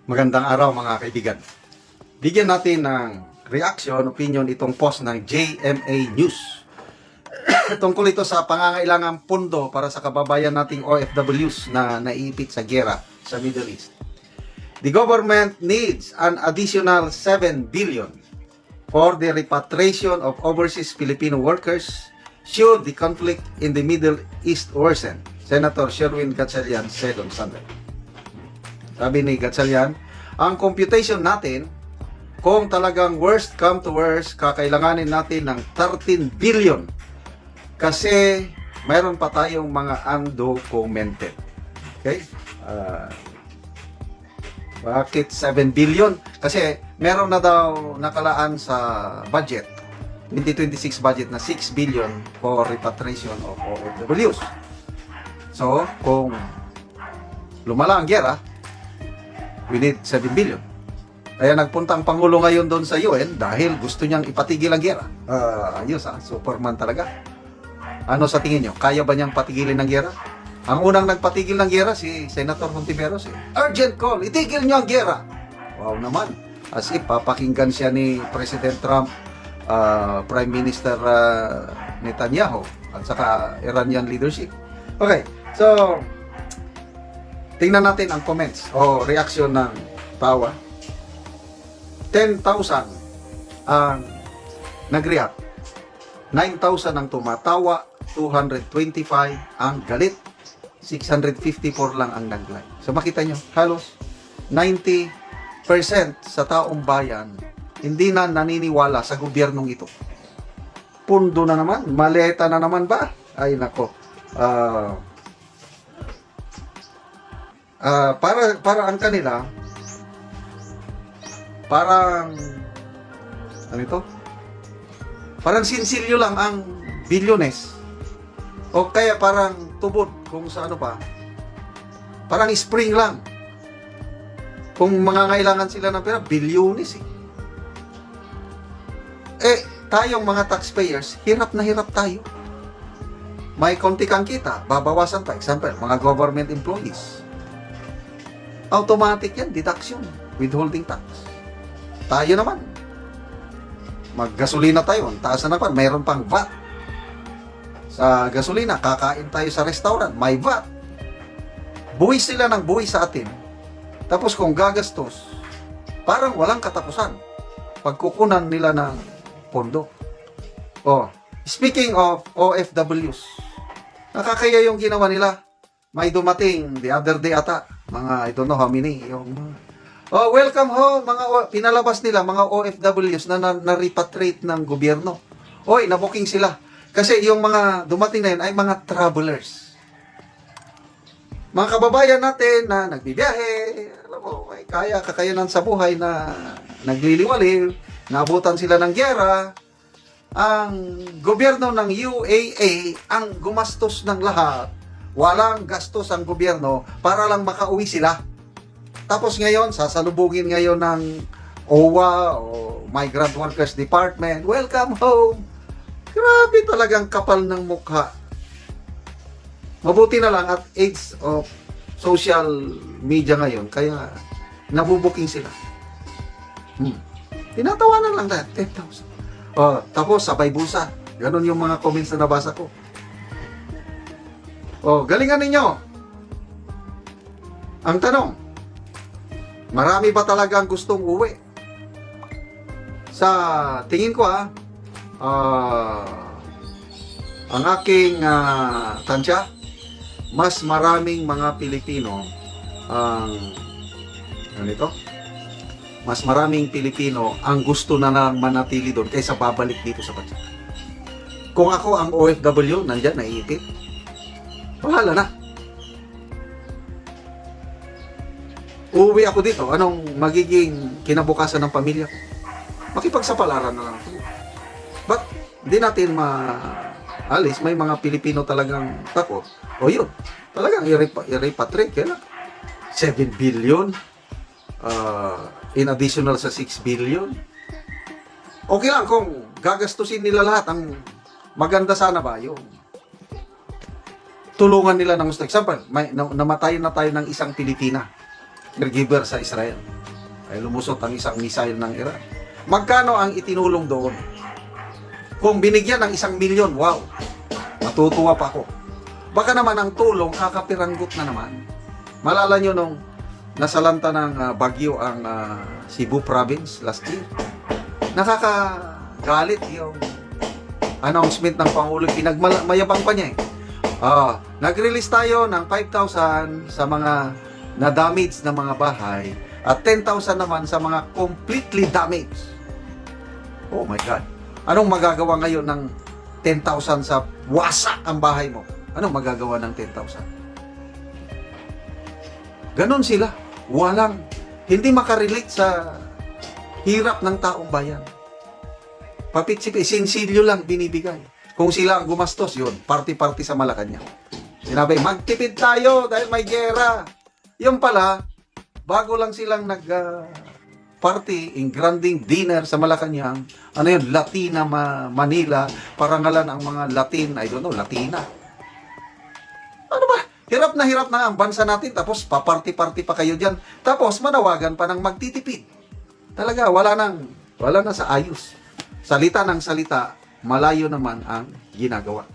Magandang araw mga kaibigan. Bigyan natin ng reaction, opinion itong post ng JMA News. Tungkol ito sa pangangailangang pondo para sa kababayan nating OFWs na naiipit sa giyera sa Middle East. The government needs an additional 7 billion for the repatriation of overseas Filipino workers should the conflict in the Middle East worsen, Senator Sherwin Gatchalian said on Sunday. Sabi ni Gatchalian, ang computation natin, kung talagang worst come to worst, kakailanganin natin ng 13 billion kasi mayroon pa tayong mga undocumented. Okay? Bakit 7 billion? Kasi meron na daw nakalaan sa budget, 2026 budget na 6 billion for repatriation of OFWs. So, kung lumala ang giyera, we need 7 billion. Kaya nagpunta ang Pangulo ngayon doon sa UN dahil gusto niyang ipatigil ang giyera. Ayos Superman talaga. Ano sa tingin niyo? Kaya ba niyang patigilin ang giyera? Ang unang nagpatigil ng giyera, si Senator Hontiveros. Urgent call, itigil niyo ang giyera. Wow naman. As if papakinggan siya ni President Trump, Prime Minister Netanyahu, at saka Iranian leadership. Okay, so tingnan natin ang comments o reaction ng tawa. 10,000 ang nag-react. 9,000 ang tumatawa. 225 ang galit. 654 lang ang nag-like. So makita nyo, halos 90% sa taong bayan hindi na naniniwala sa gobyernong ito. Pundo na naman. Maleta na naman ba? Ay nako. Para ang kanila parang ano ito? Parang sinsilyo lang ang bilyones. O kaya parang tubod kung sa ano pa. Parang spring lang. Kung mangangailangan sila ng pera, bilyones tayong mga taxpayers, hirap na hirap tayo. May konti kang kita, babawasan pa. Example, mga government employees. Automatic yan, deduction, withholding tax. Tayo naman, maggasolina tayo, ang taas na naman, mayroon pang VAT. Sa gasolina, kakain tayo sa restaurant, may VAT. Buwis sila ng buwis sa atin. Tapos kung gagastos, parang walang katapusan. Pagkukunan nila ng pondo. Speaking of OFWs, nakakaya yung ginawa nila. May dumating the other day ata, mga I don't know how many, yung welcome home, mga pinalabas nila, mga OFWs na repatriate ng gobyerno. Nabuking sila. Kasi yung mga dumating na yun ay mga travelers. Mga kababayan natin na nagbibiyahe, alam mo, may kakayanan sa buhay na nagliliwaliw, naabutan sila ng giyera. Ang gobyerno ng UAE ang gumastos ng lahat. Walang gastos ang gobyerno para lang makauwi sila. Tapos ngayon, sasalubungin ngayon ng OWA o Migrant Workers Department, welcome home. Grabe talagang kapal ng mukha. Mabuti na lang at age of social media ngayon, kaya nabubuking sila. Tinatawanan lang na, 10,000. Tapos sabay busa. Ganon yung mga comments na nabasa ko. Galingan ninyo. Ang tanong, marami ba talagang gustong uwi? Sa tingin ko ang aking tansya, mas maraming mga Pilipino mas maraming Pilipino ang gusto na manatili doon kaysa babalik dito sa bansa. Kung ako ang OFW, nandyan, naiipit, bahala na. Uuwi ako dito, anong magiging kinabukasan ng pamilya ko? Makipagsapalaran na lang ako. But, hindi natin maalis. May mga Pilipino talagang takot. Yun, talagang i-repatriate. Kailan? 7 billion in additional sa 6 billion. Okay lang kung gagastusin nila lahat. Ang maganda sana ba yung tulungan nila ng gusto. Example, namatay na tayo ng isang Pilipina, caregiver sa Israel. ay lumusot ang isang missile ng Iran. Magkano ang itinulong doon? Kung binigyan ng 1 milyon, wow, matutuwa pa ako. Baka naman ang tulong, kakapiranggot na naman. Malala nyo nung nasalanta ng bagyo ang Cebu province last year. Nakakagalit yung announcement ng Pangulo. Pinagmayabang pa niya eh. Nag-release tayo ng 5,000 sa mga na-damage na mga bahay at 10,000 naman sa mga completely damaged. Oh my God. Anong magagawa ngayon ng 10,000 sa wasak ang bahay mo? Anong magagawa ng 10,000? Ganon sila. Hindi makarelate sa hirap ng taong bayan. Papitsip, sinsilyo lang binibigay. Kung sila ang gumastos, yun, party-party sa Malacanang. Sinabi, magtipid tayo dahil may gera. Yung pala, bago lang silang party in granding dinner sa Malacanang, ano yun, Latina Manila, parangalan ang mga Latin, I don't know, Latina. Ano ba? Hirap na ang bansa natin, tapos paparty-party pa kayo dyan. Tapos manawagan pa ng magtitipid. Talaga, wala na sa ayos. Salita ng salita, malayo naman ang ginagawa.